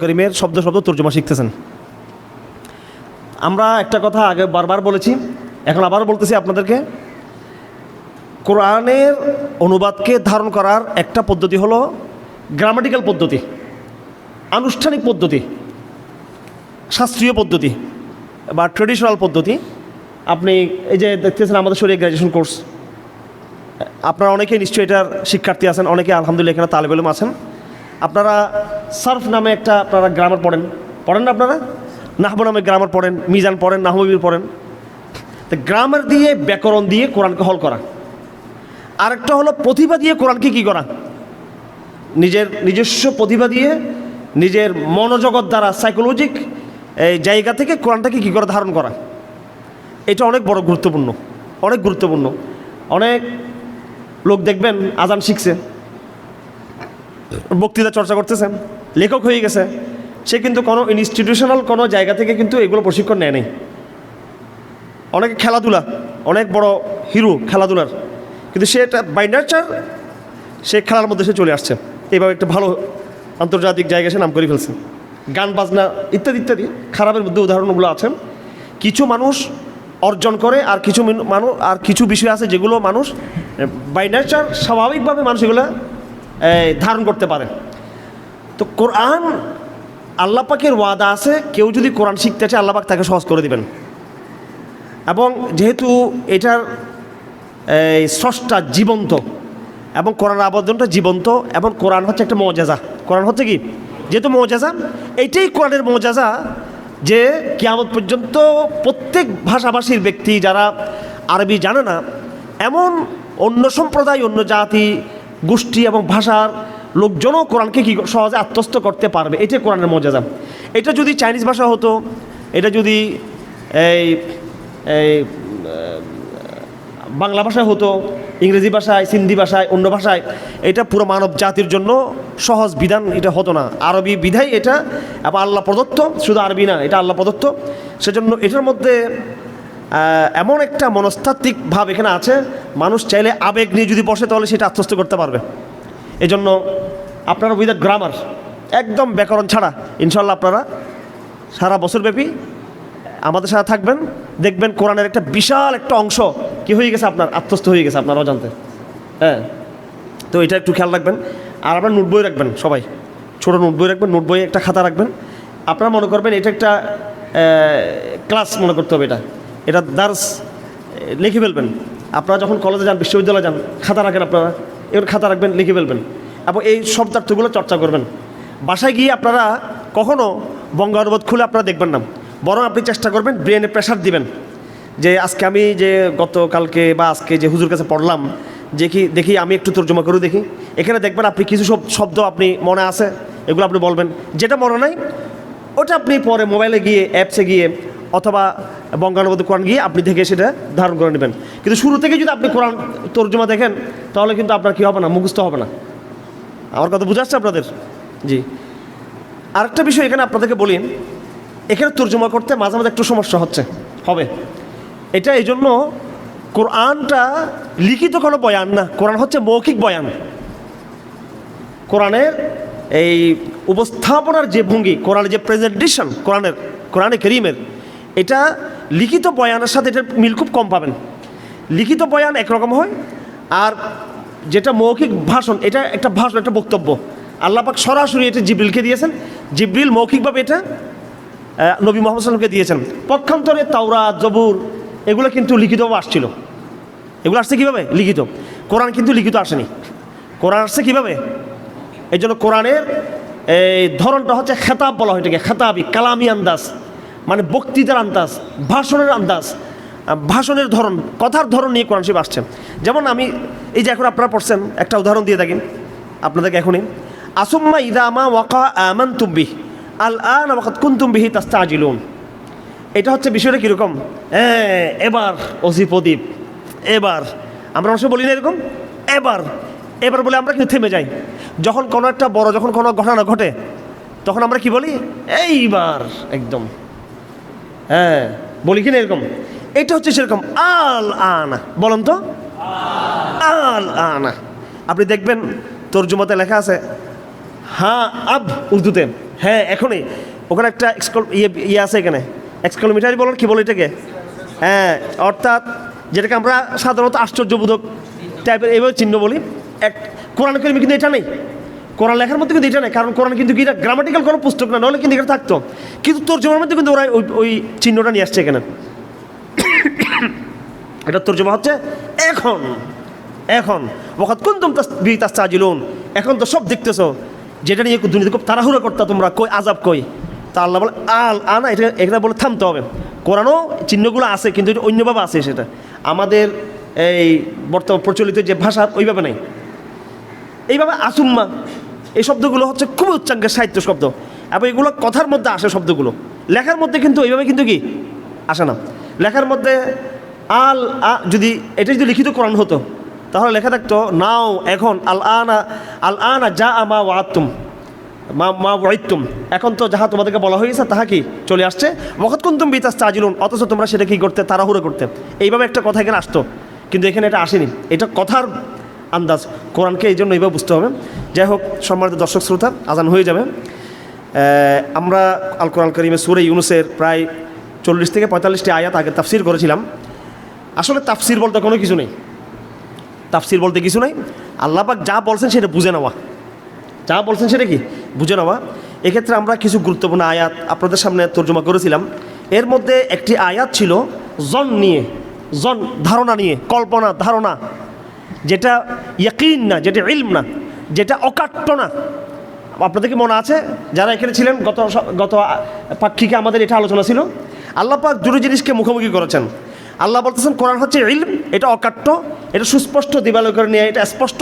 করিমের শব্দ শব্দ তর্জমা শিখতেছেন। আমরা একটা কথা আগে বারবার বলেছি, এখন আবারও বলতেছি আপনাদেরকে, কোরআনের অনুবাদকে ধারণ করার একটা পদ্ধতি হলো গ্রামাটিক্যাল পদ্ধতি, আনুষ্ঠানিক পদ্ধতি, শাস্ত্রীয় পদ্ধতি বা ট্রেডিশনাল পদ্ধতি। আপনি এই যে দেখতেছেন আমাদের শরীরে গ্র্যাজুয়েশন কোর্স, আপনারা অনেকেই নিশ্চয়ই এটার শিক্ষার্থী আছেন, অনেকে আলহামদুলিল্লাহ এখানে তালেব ইলম আছেন। আপনারা সার্ফ নামে একটা আপনারা গ্রামার পড়েন না? আপনারা নাহবু নামে গ্রামার পড়েন, মিজান পড়েন, নাহবির পড়েন। তো গ্রামার দিয়ে ব্যাকরণ দিয়ে কোরআনকে হল করা। আরেকটা হলো প্রতিভা দিয়ে কোরআনকে কী করা, নিজস্ব প্রতিভা দিয়ে নিজের মনোজগৎ দ্বারা সাইকোলজিক এই জায়গা থেকে কোরআনটাকে কী করে ধারণ করা। এটা অনেক বড় গুরুত্বপূর্ণ, অনেক গুরুত্বপূর্ণ। অনেক লোক দেখবেন আজান শিখছে, বক্তৃতা চর্চা করতেছেন, লেখক হয়ে গেছে, সে কিন্তু কোনো ইনস্টিটিউশনাল কোনো জায়গা থেকে কিন্তু এগুলো প্রশিক্ষণ নেয় নেই। অনেকে খেলাধুলা, অনেক বড় হিরো খেলাধুলার, কিন্তু সে একটা বাই নেচার সে খেলার মধ্যে সে চলে আসছে, এইভাবে একটা ভালো আন্তর্জাতিক জায়গায় সে নাম করে ফেলছে। গান বাজনা ইত্যাদি ইত্যাদি খারাপের মধ্যে উদাহরণগুলো আছে। কিছু মানুষ অর্জন করে, আর কিছু বিষয় আছে যেগুলো মানুষ বাই নেচার স্বাভাবিকভাবে মানুষ এগুলো ধারণ করতে পারে। তো কোরআন আল্লাহ পাকের ওয়াদা আছে, কেউ যদি কোরআন শিখতে চায় আল্লাহ পাক তাকে সহজ করে দিবেন। এবং যেহেতু এটার স্রষ্টা জীবন্ত এবং কোরআন আবেদনটা জীবন্ত, এবং কোরআন হচ্ছে একটা মুআজিজা। কোরআন হচ্ছে কি, যেহেতু মুআজিজা, এইটাই কোরআনের মুআজিজা যে কিয়ামত পর্যন্ত প্রত্যেক ভাষাভাষীর ব্যক্তি যারা আরবি জানে না, এমন অন্য সম্প্রদায়, অন্য জাতি গোষ্ঠী এবং ভাষার লোকজনও কোরআনকে কি সহজে আত্মস্থ করতে পারবে। এটাই কোরআনের মুআজিজা। এটা যদি চাইনিজ ভাষা হতো, এটা যদি এই বাংলা ভাষায় হতো, ইংরেজি ভাষায়, সিন্ধি ভাষায়, অন্য ভাষায়, এটা পুরো মানব জাতির জন্য সহজ বিধান এটা হতো না। আরবি বিধাই এটা, এবং আল্লাহ প্রদত্ত, শুধু আরবি না, এটা আল্লাহ প্রদত্ত। সেজন্য এটার মধ্যে এমন একটা মনস্তাত্ত্বিক ভাব এখানে আছে, মানুষ চাইলে আবেগ নিয়ে যদি বসে তাহলে সেটা আত্মস্থ করতে পারবে। এজন্য আপনারা উইদাউট গ্রামার, একদম ব্যাকরণ ছাড়া ইনশাল্লাহ আপনারা সারা বছরব্যাপী আমাদের সাথে থাকবেন, দেখবেন কোরআনের একটা বিশাল একটা অংশ কি হয়ে গেছে, আপনার আত্মস্থ হয়ে গেছে আপনার অজান্তে। হ্যাঁ, তো এটা একটু খেয়াল রাখবেন। আর আপনার নোট বই রাখবেন, সবাই ছোটো নোট বই রাখবেন, নোট বইয়ে একটা খাতা রাখবেন। আপনারা মনে করবেন এটা একটা ক্লাস মনে করতে হবে, এটা দার্স লিখে ফেলবেন। আপনারা যখন কলেজে যান, বিশ্ববিদ্যালয়ে যান, খাতা রাখেন, আপনারা এবার খাতা রাখবেন, লিখে ফেলবেন, এবং এই শব্দার্থগুলো চর্চা করবেন। বাসায় গিয়ে আপনারা কখনও বঙ্গানুবাদ খুলে আপনারা দেখবেন না, বরং আপনি চেষ্টা করবেন ব্রেনে প্রেশার দিবেন যে আজকে আমি যে গতকালকে বা আজকে যে হুজুর কাছে পড়লাম, দেখি আমি একটু তর্জমা করে দেখি। এখানে দেখবেন আপনি কিছু শব্দ আপনি মনে আছে, এগুলো আপনি বলবেন। যেটা মনে নাই ওটা আপনি পরে মোবাইলে গিয়ে, অ্যাপসে গিয়ে, অথবা বঙ্গানুবাদ কোরআন গিয়ে আপনি দেখে সেটা ধারণ করে নেবেন। কিন্তু শুরু থেকে যদি আপনি কোরআন তর্জমা দেখেন তাহলে কিন্তু আপনার কী হবে না, মুখস্থ হবে না। আমার কথা বুঝে আসছে আপনাদের? জি। আরেকটা বিষয় এখানে আপনাদেরকে বলি, এখানে তর্জমা করতে মাঝে মাঝে একটু সমস্যা হবে। এটা এই জন্য কোরআনটা লিখিত কোনো বয়ান না, কোরআন হচ্ছে মৌখিক বয়ান। কোরআনের এই উপস্থাপনার যে ভঙ্গি, কোরআনের যে প্রেজেন্টেশন, কোরআনে কারীমের, এটা লিখিত বয়ানের সাথে এটার মিল খুব কম পাবেন। লিখিত বয়ান একরকম হয়, আর যেটা মৌখিক ভাষণ, এটা একটা ভাষণ, একটা বক্তব্য। আল্লাহ পাক সরাসরি এটা জিবরিলকে দিয়েছেন, জিবরিল মৌখিকভাবে এটা নবী মুহাম্মদ সাল্লাল্লাহু আলাইহি ওয়াসাল্লামকে দিয়েছেন। পক্ষান্তরে তাওরাত, জবুর এগুলো কিন্তু লিখিতভাবে আসছিল। এগুলো আসছে কীভাবে? লিখিত। কোরআন কিন্তু লিখিত আসেনি, কোরআন আসছে কীভাবে? এই জন্য কোরআনের এই ধরনটা হচ্ছে খেতাব বলা হয়, এটাকে খেতাবি, কালামি আন্দাজ, মানে বক্তৃতার আন্দাজ, ভাষণের আন্দাজ, ভাষণের ধরন, কথার ধরন নিয়ে কোরআন শরীফ আসছে। যেমন আমি এই যে এখন আপনারা পড়ছেন, একটা উদাহরণ দিয়ে থাকি আপনাদেরকে এখনই, আসুম্মা ইদামা ওয়াকা আমানতুম বিহি আল আন ওয়াকাদ কুনতুম বিহি তাস্তাজিলুন। এটা হচ্ছে বিষয়টা কীরকম? এবার ওসি প্রদীপ, এবার আমরা অবশ্য বলি না এরকম, এবার বলে আমরা কিন্তু থেমে যাই। যখন কোনো একটা বড়, যখন কোনো ঘটনা ঘটে তখন আমরা কি বলি? এইবার একদম, হ্যাঁ বলি কিনা এরকম। এটা হচ্ছে সেরকম, আল আনা, বলেন তো, আল আনা। আপনি দেখবেন তর্জমাতে লেখা আছে হ্যাঁ আব, উর্দুতে হ্যাঁ এখনই ওখানে একটা ইয়ে আছে এখানে এক্সক্লোমিটারি বলেন কি বলে এটাকে, হ্যাঁ অর্থাৎ যেটাকে আমরা সাধারণত আশ্চর্যবোধক টাইপের এইভাবে চিহ্ন বলি। এক কোরআন কারিমে কিন্তু এটা নেই, কোরআন লেখার মধ্যে কিন্তু এটা নেই, কারণ কোরআন কিন্তু কি এটা গ্রামাটিক্যাল কোনো পুস্তক না, নাহলে কিন্তু এটা থাকতো, কিন্তু তর্জমার মধ্যে কিন্তু ওরা ওই চিহ্নটা নিয়ে আসছে এখানে। এটা তর্জমা হচ্ছে এখন এখন ওয়াকাদ কুনতুম তাস্তাজিলুন, এখন তো সব দেখতেছো, যেটা নিয়ে দুনিয়াতে খুব তাড়াহুড়ো করতে তোমরা, কই আযাব কই। তা আল্লাহ বলে আল আনা, এটা এখানে বলে থামতে হবে। কোরআনও চিহ্নগুলো আছে কিন্তু এটা অন্যভাবে আছে, সেটা আমাদের এই বর্তমান প্রচলিত যে ভাষা ওইভাবে নেই। এইভাবে আসুম্মা এই শব্দগুলো হচ্ছে খুবই উচ্চাঙ্গের সাহিত্য শব্দ, এবং এগুলো কথার মধ্যে আসে শব্দগুলো, লেখার মধ্যে কিন্তু এইভাবে কিন্তু কি আসে না। লেখার মধ্যে যদি এটা যদি লিখিত কোরআন হতো তাহলে লেখা থাকতো নাও এখন আল আনা যা আমা ওয়াতুম মা ওয়াইতুম, এখন তো যাহা তোমাদেরকে বলা হয়েছে তাহা কি চলে আসছে। ওয়াকাদ কুনতুম তাস্তাজিলুন, অথচ তোমরা সেটা কি করতে, তাড়াহুড়ো করতে। এইভাবে একটা কথা এখানে আসতো, কিন্তু এখানে এটা আসেনি, এটা কথার আন্দাজ। কোরআনকে এই জন্য এইভাবে বুঝতে হবে। যাই হোক সম্মানিত দর্শক শ্রোতা, আজান হয়ে যাবে। আমরা আল কোরআন কারীমের সূরা ইউনূসের প্রায় 40 থেকে 45টি আয়াত আগে তাফসির করেছিলাম। আসলে তাফসির বলতে কোনো কিছু নেই, তাফসির বলতে কিছু নেই, আল্লাহ পাক যা বলছেন সেটা বুঝে নেওয়া, যা বলছেন সেটা কি বুঝে নেওয়া। এক্ষেত্রে আমরা কিছু গুরুত্বপূর্ণ আয়াত আপনাদের সামনে তর্জমা করেছিলাম। এর মধ্যে একটি আয়াত ছিল জন নিয়ে, জন ধারণা নিয়ে, কল্পনা ধারণা, যেটা ইয়াকিন না, যেটা ইলম না, যেটা অকাট্য না। আপনাদের কি মনে আছে যারা এখানে ছিলেন গত পাক্ষিকে আমাদের এটা আলোচনা ছিল। আল্লাহ পাক দুটো জিনিসকে মুখোমুখি করেছেন। আল্লাহ বলতেছেন কোরআন হচ্ছে ইলম, এটা অকাট্য, এটা সুস্পষ্ট দিবালয় করে নিয়ে, এটা স্পষ্ট,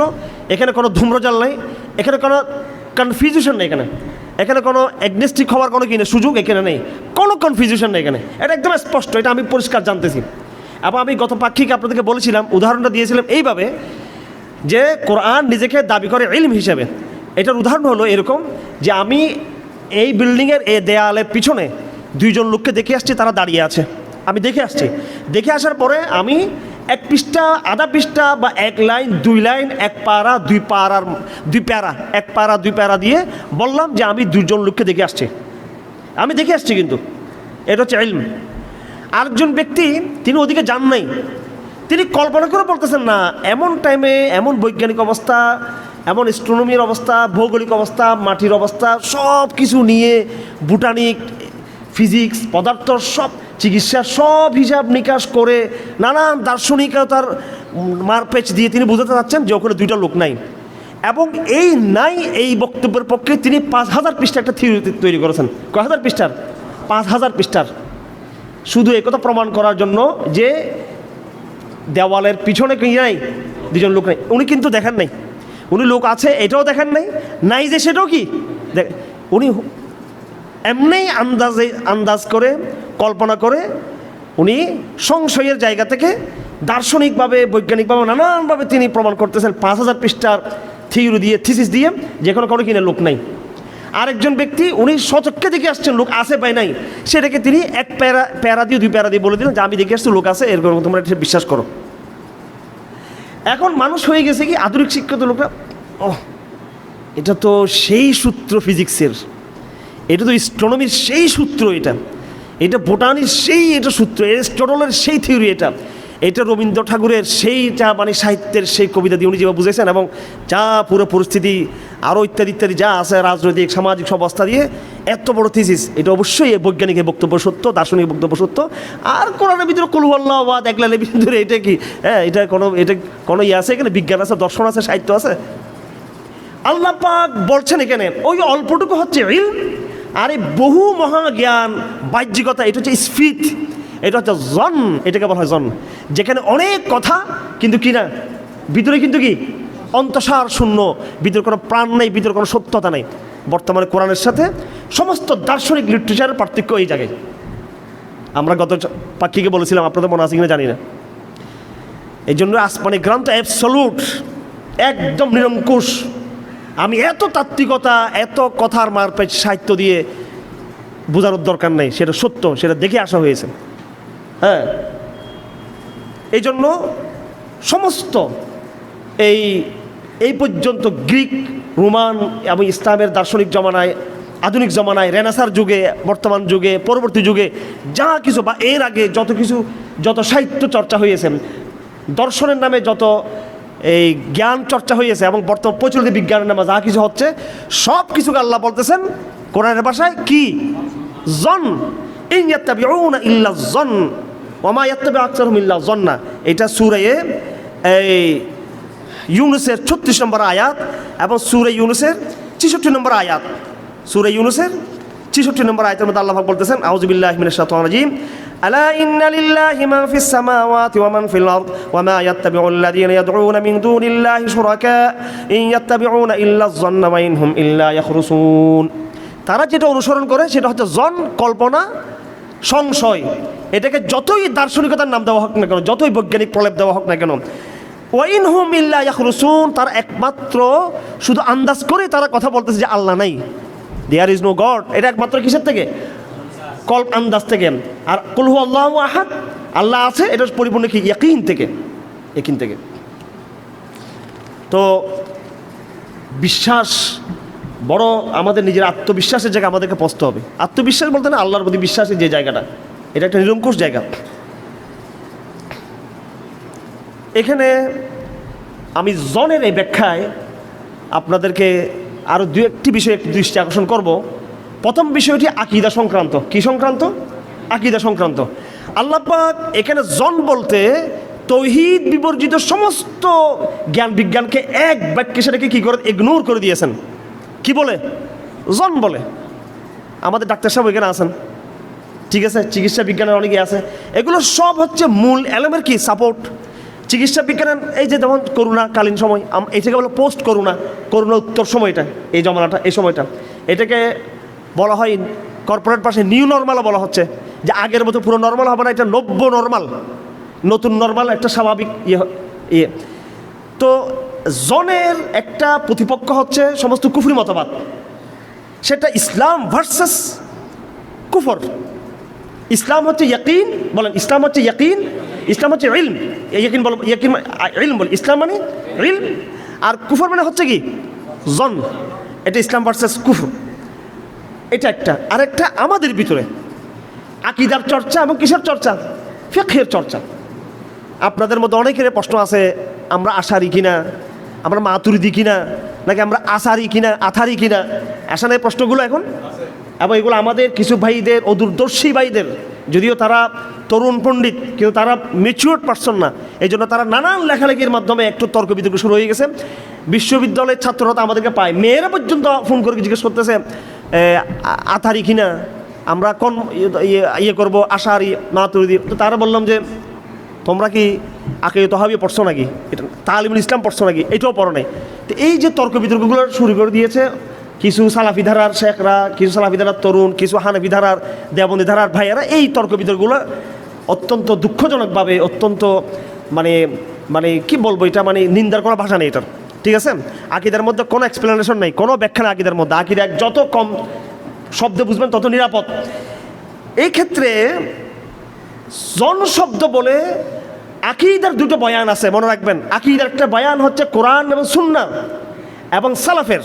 এখানে কোনো ধূম্রজাল নেই, এখানে কোনো কনফিউশন নেই, এখানে কোনো অ্যাগনেস্টিক হওয়ার কোনো কিনে সুযোগ এখানে নেই, কোনো কনফিউশন নেই এখানে, এটা একদম স্পষ্ট, এটা আমি পরিষ্কার জানতেছি। এবং আমি গত পাক্ষিকে আপনাদেরকে বলেছিলাম, উদাহরণটা দিয়েছিলাম এইভাবে যে কোরআন নিজেকে দাবি করে ইলম হিসেবে। এটার উদাহরণ হলো এরকম যে আমি এই বিল্ডিংয়ের এই দেয়ালের পিছনে 2 জন লোককে দেখে আসছি, তারা দাঁড়িয়ে আছে, আমি দেখে আসছি। দেখে আসার পরে আমি 1 পৃষ্ঠা, আধা পৃষ্ঠা বা 1 লাইন 2 লাইন 1 পারা 2 পারার 2 প্যারা 1 পারা 2 প্যারা দিয়ে বললাম যে আমি 2 জন লোককে দেখে আসছি, আমি দেখে আসছি, কিন্তু এটা হচ্ছে ইলম। আরেকজন ব্যক্তি তিনি ওদিকে যান নাই, তিনি কল্পনা করে বলতেছেন না, এমন টাইমে এমন বৈজ্ঞানিক অবস্থা, এমন অ্যাস্ট্রোনমির অবস্থা, ভৌগোলিক অবস্থা, মাটির অবস্থা, সব কিছু নিয়ে বুটানিক, ফিজিক্স, পদার্থ, সব চিকিৎসা, সব হিসাব নিকাশ করে নানান দার্শনিকতার মারপেচ দিয়ে তিনি বোঝাতে চাচ্ছেন যে ওখানে 2টা লোক নাই। এবং এই নাই এই বক্তব্যের পক্ষে তিনি 5000 পৃষ্ঠা একটা থিওরি তৈরি করেছেন। কয় হাজার পৃষ্ঠার? 5000 পৃষ্ঠার, শুধু একথা প্রমাণ করার জন্য যে দেওয়ালের পিছনে কি নাই, 2 জন লোক নাই। উনি কিন্তু দেখেন নাই, উনি লোক আছে এটাও দেখেন নাই, নাই যে সেটাও কি উনি এমনি আন্দাজ করে কল্পনা করে উনি সংশয়ের জায়গা থেকে দার্শনিকভাবে, বৈজ্ঞানিকভাবে, নানানভাবে তিনি প্রমাণ করতেছেন 5000 পৃষ্ঠার থিওরি দিয়ে, থিসিস দিয়ে, যেখানে কোনো কিনে লোক নাই। আরেকজন ব্যক্তি উনি সচক্ষে দেখে আসছেন লোক আছে পাই নাই, সেটাকে তিনি 1 প্যারা দিয়ে 2 প্যারা দিয়ে বলে দিলেন যে আমি দেখে আসছি লোক আছে, এরকম তোমরা এটা বিশ্বাস করো। এখন মানুষ হয়ে গেছে কি আধুনিক শিক্ষিত লোকরা, এটা তো সেই সূত্র ফিজিক্সের, এটা তো অ্যাস্ট্রোনমির সেই সূত্র, এটা বোটানির সেই এটা সূত্র, এরিস্টটলের সেই থিওরি, এটা রবীন্দ্র ঠাকুরের সেইটা মানে সাহিত্যের সেই কবিতা দিয়ে উনি যেভাবে বুঝেছেন, এবং যা পুরো পরিস্থিতি আরও ইত্যাদি ইত্যাদি যা আছে রাজনৈতিক সামাজিক সব অবস্থা দিয়ে এত বড় থিসিস, এটা অবশ্যই বৈজ্ঞানিকের বক্তব্য সত্য, দার্শনিক বক্তব্য সত্য। আর কোরআনের ভিতরে কুল হুয়াল্লাহু আহাদ একলালের ভিতরে এটা কি, হ্যাঁ এটা কোনো ইয়ে আছে এখানে? বিজ্ঞান আছে, দর্শন আছে, সাহিত্য আছে? আল্লাহ পাক বলছেন এখানে ওই অল্পটুকু হচ্ছে ইলম, আর এই বহু মহাজ্ঞান বাহ্যিকতা এটা হচ্ছে স্ফীত, এটা হচ্ছে জন, এটাকে বলা হয় জন, যেখানে অনেক কথা কিন্তু কি না, ভিতরে কিন্তু কি অন্তঃসার শূন্য, ভিতরে কোনো প্রাণ নেই, ভিতরে কোনো সত্যতা নেই। বর্তমানে কোরআনের সাথে সমস্ত দার্শনিক লিটারেচারের পার্থক্য এই জায়গায়। আমরা গত পাক্ষিকে বলেছিলাম, আপনাদের মনে আছে কিনা জানি না। এই জন্য আসমানি গ্রন্থ অ্যাবসলুট, একদম নিরঙ্কুশ। আমি এত তাত্ত্বিকতা, এত কথার মারপেচ সাহিত্য দিয়ে বোঝানোর দরকার নেই, সেটা সত্য, সেটা দেখে আসা হয়েছে। হ্যাঁ, এই জন্য সমস্ত এই পর্যন্ত গ্রিক, রোমান এবং ইসলামের দার্শনিক জমানায় আধুনিক জমানায় রেনেসাঁর যুগে, বর্তমান যুগে, পরবর্তী যুগে যা কিছু বা এর আগে যত সাহিত্য চর্চা হয়েছে, দর্শনের নামে যত এই জ্ঞান চর্চা হয়েছে এবং বর্তমান প্রচলিত বিজ্ঞানের নামে যা কিছু হচ্ছে, সব কিছুকে আল্লাহ বলতেছেন কোরআনের ভাষায় কি? জন। ইন ইয়াত্তাবিউনা ইল্লা জন ওয়া মা ইয়াত্তাবিউ আকসারুহুম ইল্লা যন্না। এটা সূরা ইউনূসের ৩৬ নম্বর আয়াত এবং সূরা ইউনূসের ৬৬ নম্বর আয়াত। সূরা ইউনূসের ৬৬ নম্বর আয়াতের মধ্যে আল্লাহ পাক বলতেছেন, আউযু বিল্লাহি মিনাশ শাইতানির রাজীম, আলা ইন্না লিল্লাহি মা ফিস সামাওয়াতি ওয়া মান ফিল আরদ ওয়া মা ইয়াত্তাবিউল লাযীনা ইয়াদউনা মিন দুনিল্লাহি শুরাকা ইন ইয়াত্তাবিউনা ইল্লা যন্না ওয়া ইন হুম ইল্লা ইয়াখরুসুন। তারা যেটা অনুসরণ করে সেটা হচ্ছে জন, কল্পনা, সংশয়। এটাকে যতই দার্শনিকতার নাম দেওয়া হোক না কেন, যতই বৈজ্ঞানিক প্রলেপ দেওয়া হোক না কেন, ওয়া ইন হুম ইল্লা ইয়াখরুসুন, তারা একমাত্র শুধু আন্দাজ করে তারা কথা বলতেছে যে আল্লাহ নাই, দেয়ার ইজ নো গড। এটা একমাত্র কিসের থেকে? আন্দাজ থেকে। আর কুল হু আল্লাহু আহাদ, আল্লাহ আছে, এটা পরিপূর্ণ কি? ইয়াকিন থেকে। ইয়াকিন থেকে। তো বিশ্বাস বড়, আমাদের নিজের আত্মবিশ্বাসের জায়গা আমাদেরকে পৌঁছতে হবে। আত্মবিশ্বাস বলতে না, আল্লাহর প্রতি বিশ্বাসের যে জায়গাটা, এটা একটা নিরঙ্কুশ জায়গা। এখানে আমি জনের এই ব্যাখ্যায় আপনাদেরকে আরও দু একটি বিষয়ে দৃষ্টি আকর্ষণ করব। প্রথম বিষয়টি আকীদা সংক্রান্ত। কি সংক্রান্ত? আকীদা সংক্রান্ত। আল্লাহ পাক এখানে জন বলতে তৌহিদ বিবর্জিত সমস্ত জ্ঞান বিজ্ঞানকে এক বাক্যে সেটাকে কী করে ইগনোর করে দিয়েছেন। কি বলে? জন বলে। আমাদের ডাক্তার সাহেব এখানে আছেন, ঠিক আছে, চিকিৎসা বিজ্ঞানের অনেকে আছে, এগুলো সব হচ্ছে মূল এলমের কি সাপোর্ট। চিকিৎসা বিজ্ঞানের এই যে যেমন করোনাকালীন সময়, এই থেকে বলে পোস্ট করোনা উত্তর সময়টা, এই জমানাটা, এই সময়টা, এটাকে বলা হয় কর্পোরেট ভাষায় নিউ নর্মালও বলা হচ্ছে, যে আগের মতো পুরো নর্মাল হবে না, এটা নব্য নর্মাল, নতুন নর্মাল, একটা স্বাভাবিক ইয়ে। তো জনের একটা প্রতিপক্ষ হচ্ছে সমস্ত কুফরি মতবাদ, সেটা ইসলাম ভার্সেস কুফর। ইসলাম হচ্ছে ইয়াকিন, বলেন ইসলাম হচ্ছে ইয়াকিন, ইসলাম হচ্ছে ইলম। ইয়াকিন বল, ইয়াকিন ইলম বল, ইসলাম মানে ইলম, আর কুফর মানে হচ্ছে কি? জন। এটা ইসলাম ভার্সেস কুফর, এটা একটা। আরেকটা আমাদের ভিতরে আকীদার চর্চা এবং কিসের চর্চা? ফিকহের চর্চা। আপনাদের মধ্যে অনেকের প্রশ্ন আছে, আমরা আশারি কিনা, আমরা মাতুরিদি কিনা, নাকি আমরা আসারি কিনা, আথারি কিনা, আসা নাই প্রশ্নগুলো এখন। এবং এগুলো আমাদের কিছু ভাইদের, অদূরদর্শী ভাইদের, যদিও তারা তরুণ পণ্ডিত কিন্তু তারা ম্যাচিউরড পারসন না, এই জন্য তারা নানান লেখালেখির মাধ্যমে একটু তর্ক বিতর্ক শুরু হয়ে গেছে। বিশ্ববিদ্যালয়ের ছাত্ররা তো আমাদেরকে পায়, মেয়েরা পর্যন্ত ফোন করে জিজ্ঞেস করতেছে আথারি কিনা, আমরা কোন ইয়ে করবো, আশারি মাতুরিদি। তো তারা বললাম যে তোমরা কি আকিদা তহাবি পড়ছো নাকি, এটা তালিমুল ইসলাম পড়ছো নাকি, এটাও পড়ো নাই। তো এই যে তর্ক বিতর্কগুলো শুরু করে দিয়েছে কিছু সালাফি ধারার শেখরা, কিছু সালাফি ধারার তরুণ, কিছু হানাফি ধারার, দেওবন্দি ধারার ভাইয়েরা, এই তর্ক বিতর্কগুলো অত্যন্ত দুঃখজনকভাবে, অত্যন্ত মানে মানে কি বলবো, এটা মানে নিন্দার কোনো ভাষা নেই এটার, ঠিক আছে। আকিদার মধ্যে কোনো এক্সপ্লেনেশন নেই, কোনো ব্যাখ্যা নেই আকিদার মধ্যে। আকিদা যত কম শব্দ বুঝবেন তত নিরাপদ। এই ক্ষেত্রে জন শব্দ বলে আকিদার দুটো বয়ান আছে, মনে রাখবেন। আকিদার একটা বয়ান হচ্ছে কোরআন এবং সুন্নাহ এবং সালাফের,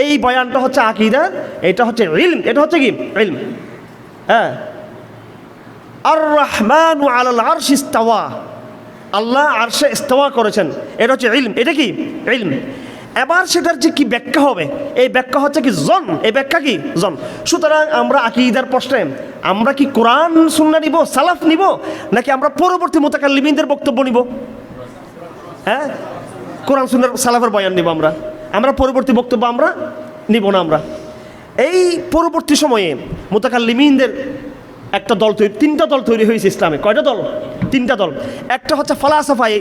এই বয়ানটা হচ্ছে আকিদা, এটা হচ্ছে ইলম, এটা হচ্ছে কি? ইলম। হ্যাঁ, আর রহমানু আলাল আরশি ইস্তাওয়া, আল্লাহ আরশে ইস্তাওয়া করেছেন, এটা হচ্ছে ইলম। এটা কি? ইলম। এবার সেটার যে কি ব্যাখ্যা হবে, এই ব্যাখ্যা হচ্ছে কি? জন। এই ব্যাখ্যা কি? জন। সুতরাং আমরা আকিদার প্রশ্নে আমরা কি কোরআন সুন্নাহ নিব, সালাফ নিব, নাকি আমরা পরবর্তী মুতাকাল্লিমিনদের বক্তব্য নিব? হ্যাঁ, কোরআন সুন্নাহ সালাফের বয়ান নিব আমরা, আমরা পরবর্তী বক্তব্য আমরা নিব না। আমরা এই পরবর্তী সময়ে মুতাকাল্লিমিনদের একটা দল তৈরি, তিনটা দল তৈরি হয়েছে ইসলামে। কয়টা দল? তিনটা দল। একটা হচ্ছে ফালাসাফাই,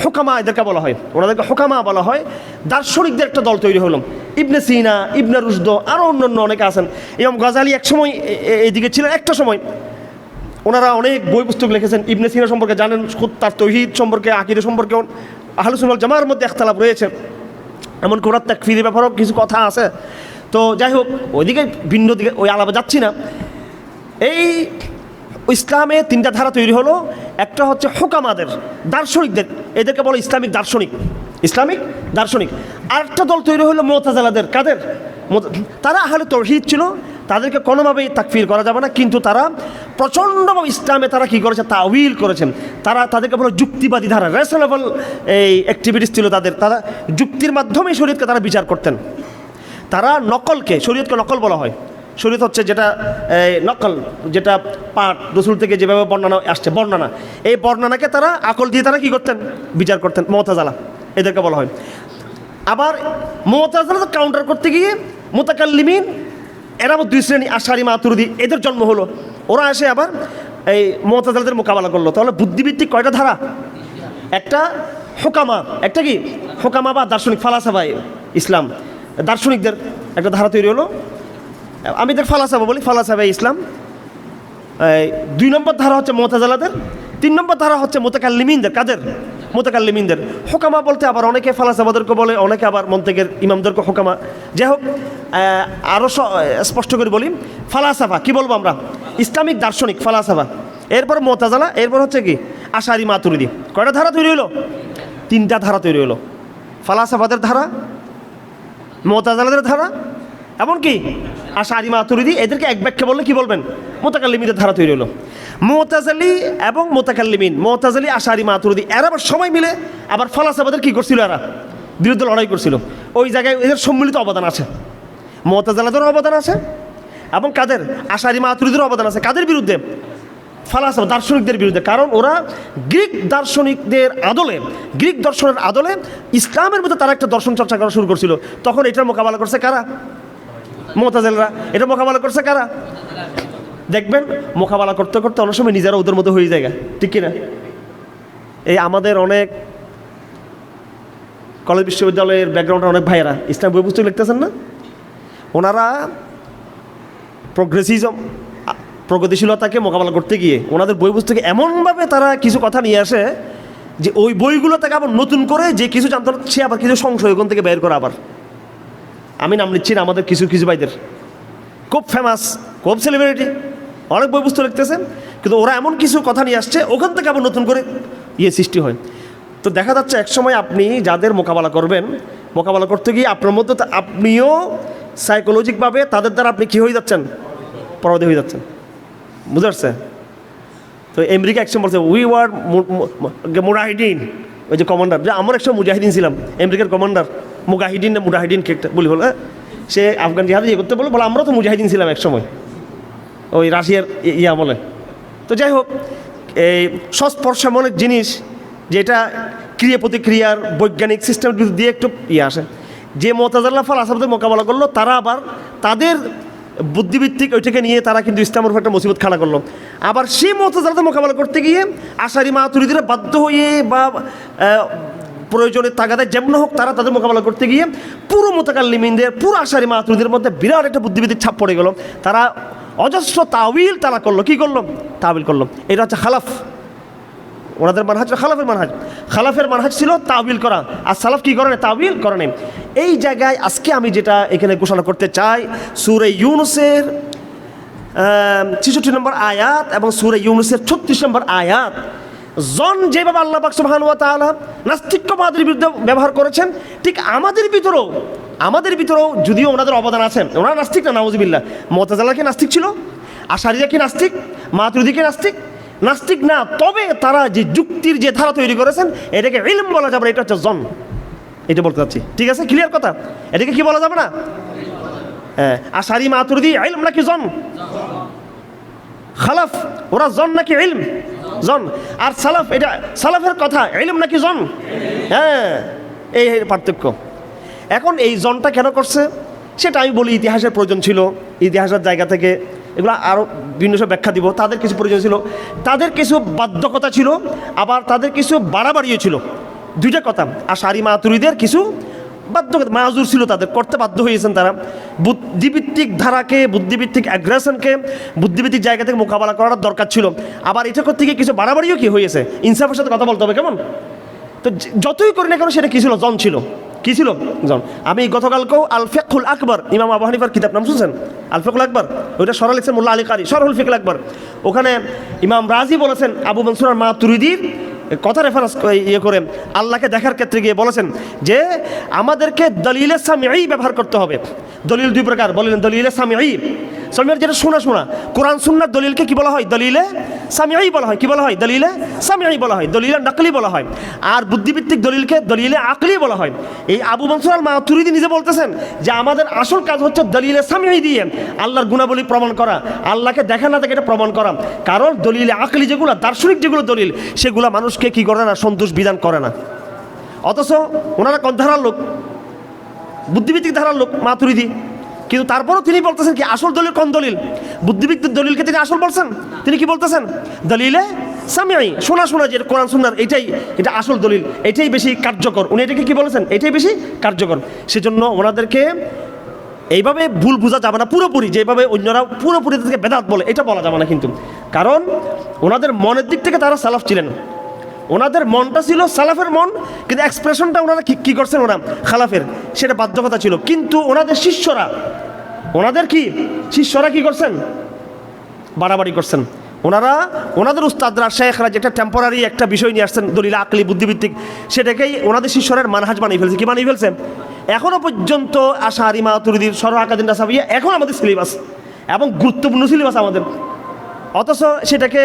হুকামা এদেরকে বলা হয়, ওনাদেরকে হুকামা বলা হয়। দার্শনিকদের একটা দল তৈরি হলো, ইবনে সিনা, ইবনে রুশদ, আরও অন্যান্য অনেকে আছেন। ইমাম গাজালি এক সময় এইদিকে ছিলেন, একটা সময় ওনারা অনেক বই পুস্তক লিখেছেন। ইবনে সিনা সম্পর্কে জানেন, তার তৌহিদ সম্পর্কে, আকিদা সম্পর্কে আহলুস সুন্নাহ ওয়াল জামার মধ্যে ইখতিলাফ রয়েছে, এমন কোরআন তাকফীরের ব্যাপারেও কিছু কথা আছে। তো যাই হোক, ওইদিকে ভিন্ন দিকে ওই আলাপে যাচ্ছি না। এই ইসলামে তিনটা ধারা তৈরি হলো। একটা হচ্ছে হুকামাদের, দার্শনিকদের, এদেরকে বলে ইসলামিক দার্শনিক, ইসলামিক দার্শনিক। আরেকটা দল তৈরি হলো মুতাজিলাদের। কাদের? তারা আহলে তাওহীদ ছিল, তাদেরকে কোনোভাবেই তাকফির করা যাবে না, কিন্তু তারা প্রচণ্ডভাবে ইসলামে তারা কী করেছে, তাউইল করেছেন। তাদেরকে বলে যুক্তিবাদী ধারা, রেশনেবল এই অ্যাক্টিভিটিস ছিল তাদের। তারা যুক্তির মাধ্যমে শরীয়তকে তারা বিচার করতেন। তারা নকলকে, শরীয়তকে নকল বলা হয়। শরীয়ত হচ্ছে যেটা নকল, যেটা পাঠ রসুল থেকে যেভাবে বর্ণনা আসছে, বর্ণনা, এই বর্ণনাকে তারা আকল দিয়ে তারা কী করতেন, বিচার করতেন। মুতাজিলা এদেরকে বলা হয়। আবার মুতাজিলা কাউন্টার করতে গিয়ে মুতাকাল্লিমিন, এরা দুই শ্রেণী, আশারি মাতুরিদি, এদের জন্ম হলো। ওরা এসে আবার এই মুতাজিলাদের মোকাবেলা করলো। তাহলে বুদ্ধিভিত্তিক কয়টা ধারা? একটা হুকামা, একটা কি হুকামা বা দার্শনিক, ফালাসাফায় ইসলাম, দার্শনিকদের একটা ধারা তৈরি হলো। আমি এদের ফালাসাফা বলি, ফালাসাফায় ইসলাম। 2 নম্বর ধারা হচ্ছে মুতাজিলাদের। 3 নম্বর ধারা হচ্ছে মুতাকাল্লিমিনদের। কাদের? মুতাকাল্লিমিনদের। হুকামা বলতে আবার অনেকে ফালাসাফাদেরকে বলে, অনেকে আবার মন্তেকের ইমামদেরকে হুকামা। যাই হোক, আরও স্পষ্ট করে বলি, ফালাসাফা কি বলবো আমরা? ইসলামিক দার্শনিক, ফালাসাফা। এরপর মুতাজিলা, এরপর হচ্ছে কি আশারি মাতুরিদি। কয়টা ধারা তৈরি হলো? 3টা ধারা তৈরি হলো। ফালাসাফাদের ধারা, মুতাজিলাদের ধারা, এমনকি আশারি মাতুরিদি। এদেরকে এক ব্যাখ্যা বললে কি বলবেন? মুতাকাল্লিমিনদের ধারা তৈরি হলো। মুতাজিলি এবং মুতাকাল্লিমিন, মুতাজিলি, আশারি মাতুরিদি, এরা আবার সবাই মিলে আবার ফালাসাফাদের কী করছিল? এরা বিরুদ্ধে লড়াই করছিল। ওই জায়গায় এদের সম্মিলিত অবদান আছে। মুতাজিলাদেরও অবদান আছে এবং কাদের? আশারি মাতুরিদিরও অবদান আছে। কাদের বিরুদ্ধে? ফালাসাফা, দার্শনিকদের বিরুদ্ধে। কারণ ওরা গ্রিক দার্শনিকদের আদলে, গ্রিক দর্শনের আদলে ইসলামের মধ্যে তারা একটা দর্শন চর্চা করা শুরু করছিল। তখন এটার মোকাবেলা করছে কারা? মুতাজিলারা। এটা মোকাবেলা করছে কারা? দেখবেন মোকাবেলা করতে করতে অনেক সময় নিজেরা ওদের মতো হয়ে যায়, ঠিক কিনা? এই আমাদের অনেক কলেজ বিশ্ববিদ্যালয়ের ব্যাকগ্রাউন্ডে অনেক ভাইয়েরা ইসলাম বই পুস্তক লিখতেছেন না, ওনারা প্রগতিশীলতাকে মোকাবেলা করতে গিয়ে ওনাদের বই পুস্তকে এমনভাবে তারা কিছু কথা নিয়ে আসে যে ওই বইগুলো থেকে আবার নতুন করে যে কিছু জানতে সে আবার কিছু সংশয় ওখান থেকে বের করে। আবার আমি নাম নিচ্ছি না, আমাদের কিছু কিছু ভাইদের খুব ফেমাস, খুব সেলিব্রিটি, অনেক বই পুস্তক লিখতেছেন, কিন্তু ওরা এমন কিছু কথা নিয়ে আসছে ওখান থেকে আবার নতুন করে সৃষ্টি হয়। তো দেখা যাচ্ছে একসময় আপনি যাদের মোকাবেলা করবেন, মোকাবেলা করতে গিয়ে আপনার মধ্যে আপনিও সাইকোলজিকভাবে তাদের দ্বারা আপনি কী হয়ে যাচ্ছেন? প্রভাবিত হয়ে যাচ্ছেন। বুঝতে পারছে? তো আমেরিকা একসময় বলছে উই ওয়ার মুজাহিদিন, ওই যে কমান্ডার, যে আমরা একসময় মুজাহিদিন ছিলাম, আমেরিকার কমান্ডার মুজাহিদিন না মুজাহিদিন কে একটা বলি, বলে সে আফগান জিহাদ করতে বলে আমরা তো মুজাহিদিন ছিলাম একসময় ওই রাশিয়ার আমলে। তো যাই হোক, এই সংস্পর্শ এমন এক জিনিস যেটা ক্রিয়া প্রতিক্রিয়ার বৈজ্ঞানিক সিস্টেমের ভিতর দিয়ে একটু আসে। যে মুতাজিলা ফালাসাফাদের মোকাবেলা করলো, তারা আবার তাদের বুদ্ধিভিত্তিক ওইটাকে নিয়ে তারা কিন্তু ইসলামের উপর একটা মুসিবত খাড়া করলো। আবার সেই মুতাজিলাদের মোকাবেলা করতে গিয়ে আশারি মাতুরিদিরা বাধ্য হয়ে বা প্রয়োজনের তাগাদায় যেমন হোক তারা তাদের মোকাবেলা করতে গিয়ে পুরো মুতাকাল্লিমিনদের, পুরো আশারি মাতুরিদির মধ্যে বিরাট একটা বুদ্ধিভিত্তিক ছাপ পড়ে গেল। তারা অজস্র তাউইল তারা করলো। কী করলো? তাউইল করলো। এটা হচ্ছে খালাফ। ওনাদের মানহাজ খালাফের মানহাজ। খালাফের মানহাজ ছিল তাউইল করা, আর সালাফ কী করে? তাউইল করে নেই। এই জায়গায় আজকে আমি যেটা এখানে ঘোষণা করতে চাই, সূরা ইউনূসের ৬৬ নম্বর আয়াত এবং সূরা ইউনূসের ৩৬ নম্বর আয়াত, জন যেভাবে আল্লাহ পাক সুবহানাহু ওয়া তাআলা নাস্তিক্যবাদের বিরুদ্ধে ব্যবহার করেছেন, ঠিক আমাদের ভিতরেও যদিও ওনাদের অবদান আছে, ওনারা নাস্তিক না, নাউযুবিল্লাহ। মুতাজিলা কি নাস্তিক ছিল? আশারিরা কি নাস্তিক? মাতুরিদি কি নাস্তিক? নাস্তিক না। তবে তারা যে যুক্তির যে ধারা তৈরি করেছেন এটাকে ইলম বলা যাবে না, এটা হচ্ছে জন। এটা বলতে চাচ্ছি, ঠিক আছে? ক্লিয়ার কথা? এটাকে কি বলা যাবে না? হ্যাঁ, আশারি মাতুরিদি ইলম নাকি জন? খালাফ ওরা জন নাকি ইলম? জন। আর সালাফ, এটা সালাফের কথা, ইলম নাকি জন? হ্যাঁ, এই পার্থক্য। এখন এই জনটা কেন করছে সেটা আমি বলি, ইতিহাসের প্রয়োজন ছিল। ইতিহাসের জায়গা থেকে এগুলো আরও বিভিন্ন সব ব্যাখ্যা দিব। তাদের কিছু প্রয়োজন ছিল, তাদের কিছু বাধ্যকতা ছিল, আবার তাদের কিছু বাড়াবাড়িও ছিল। দুইটা কথা। আশারি মাতুরিদের কিছু বাধ্যকতা, মাজুর ছিল, তাদের করতে বাধ্য হয়েছেন। তারা বুদ্ধিভিত্তিক ধারাকে, বুদ্ধিভিত্তিক অ্যাগ্রেশনকে বুদ্ধিভিত্তিক জায়গা থেকে মোকাবেলা করার দরকার ছিল। আবার এটা করতে গিয়ে কিছু বাড়াবাড়িও কি হয়েছে। ইনসাফের সাথে কথা বলতে হবে, কেমন? তো যতই করি না কেন সেটা কী ছিল? জন ছিল। কী ছিল? জন। আমি গতকালকেও আল ফিকহুল আকবর, ইমাম আবু হানিফার কিতাব, নাম শুনছেন? আল ফিকহুল আকবর, ওইটা সরহ লিখছেন মোল্লা আলী কারি, সরহুল ফিকহুল আকবর। ওখানে ইমাম রাজি বলেছেন আবু মনসুর মাতুরিদির কথা রেফারেন্স ইয়ে করে আল্লাহকে দেখার ক্ষেত্রে গিয়ে বলেছেন যে আমাদেরকে দলিলে সামিঈ ব্যবহার করতে হবে। দলিল দুই প্রকার বললেন, দলিলে সামিঈ, সামিঈ যেটা শোনা, কোরআন সুন্নাহর দলিলকে কি বলা হয়? দলিলে সামিঈ বলা হয়। কি বলা হয়? দলিলে সামিঈ বলা হয়, দলিলে নাকলি বলা হয়। আর বুদ্ধিভিত্তিক দলিলকে দলিলে আকলি বলা হয়। এই আবু মনসুর আল মাতুরিদি নিজে বলতেছেন যে আমাদের আসল কাজ হচ্ছে দলিলে সামিঈ দিয়ে আল্লাহর গুণাবলী প্রমাণ করা, আল্লাহকে দেখা না দেখে এটা প্রমাণ করা। কারণ দলিলে আকলি যেগুলো, দার্শনিক যেগুলো দলিল, সেগুলো মানুষকে কি করে না? সন্তোষ বিধান করে না। অথচ ওনারা কোন ধারার লোক? বুদ্ধিভিত্তিক ধারার লোক মাতুরিদি। কিন্তু তারপরও তিনি বলতেছেন কি আসল দলিল কোন দলিল? বুদ্ধিভিত্তিক দলিলকে তিনি আসল বলছেন। তিনি কি বলতেছেন? দলিলে সামিঈ, শোনা যে কোরআন সুন্নাহর এটা আসল দলিল, এটাই বেশি কার্যকর। উনি এটাকে কি বলেছেন? এটাই বেশি কার্যকর। সেজন্য ওনাদেরকে এইভাবে ভুল বোঝা যাবে না পুরোপুরি, যেভাবে অন্যরা পুরোপুরি থেকে বেদাত বলে, এটা বলা যাবে না কিন্তু। কারণ ওনাদের মনের দিক থেকে তারা সালাফ ছিলেন, ওনাদের মনটা ছিল সালাফের মন, কিন্তু এক্সপ্রেশনটা ওনারা কী করছেন? ওরা খালাফের, সেটা বাধ্যকতা ছিল। কিন্তু ওনাদের শিষ্যরা কি করছেন? বাড়াবাড়ি করছেন। ওনাদের উস্তাদরা, শেখরা যেটা টেম্পোরারি একটা বিষয় নিয়ে আসছেন দলিল আকলি বুদ্ধিভিত্তিক, সেটাকেই ওনাদের শিষ্যরের মানহাজ বানিয়ে ফেলছে। কি বানিয়ে ফেলছে? এখনও পর্যন্ত আশারি মাতুরিদির সরহ আকাদিন রাসাবিয়া এখন আমাদের সিলেবাস, এবং গুরুত্বপূর্ণ সিলেবাস আমাদের। অথচ সেটাকে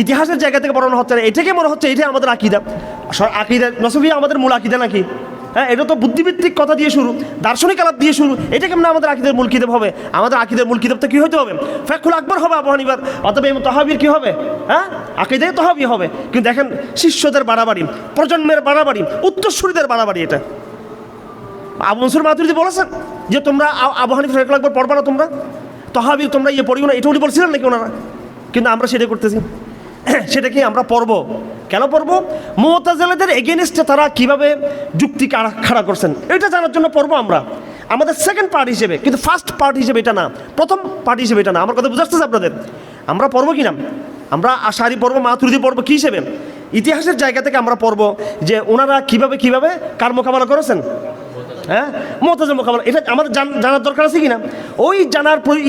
ইতিহাসের জায়গা থেকে পড়ানো হচ্ছে না। এটাকে মনে হচ্ছে এটাই আমাদের আকিদা। নসবিয়া আমাদের মূল আকিদা নাকি? হ্যাঁ, এটা তো বুদ্ধিভিত্তিক কথা দিয়ে শুরু, দার্শনিক আলাপ দিয়ে শুরু। এটা কেমন আমাদের আকিদের মূল কিতাব হবে? আমাদের আকিদের মূল কিতাব তো কী হতে হবে? ফিকহুল আকবর হবে আবু হানিফার, অথবা ইমাম তাহাবির কী হবে? হ্যাঁ, আকিদায় তাহাবি হবে। কিন্তু দেখেন শিষ্যদের বাড়াবাড়ি, প্রজন্মের বাড়াবাড়ি, উত্তরসূরিদের বাড়াবাড়ি। এটা আবু মনসুর মাতুরিদি বলেছেন যে তোমরা আবু হানিফার ফিকহুল আকবর পড়বা না, তোমরা তাহাবির তোমরা পড়িও না, এটা উনি বলছিলেন নাকি ওনারা? কিন্তু আমরা সেটা করতেছি। সেটাকে আমরা পড়ব। কেন পড়ব? মুতাজিলাদের এগেইনস্টে তারা কিভাবে যুক্তি খাড়া করছেন, এটা জানার জন্য পড়ব আমরা, আমাদের সেকেন্ড পার্ট হিসেবে। কিন্তু ফার্স্ট পার্ট হিসেবে এটা না, প্রথম পার্ট হিসেবে এটা না। আমার কথা বুঝাচ্ছে আপনাদের? আমরা পড়ব কি না? আমরা আশারি পড়ব, মাতুরিদি পড়ব কি হিসেবে? ইতিহাসের জায়গা থেকে আমরা পড়ব যে ওনারা কিভাবে কার মোকাবেলা করেছেন। হ্যাঁ, মুতাজিলা মোকাবেলা, এটা আমাদের জানার দরকার আছে কি না? ওই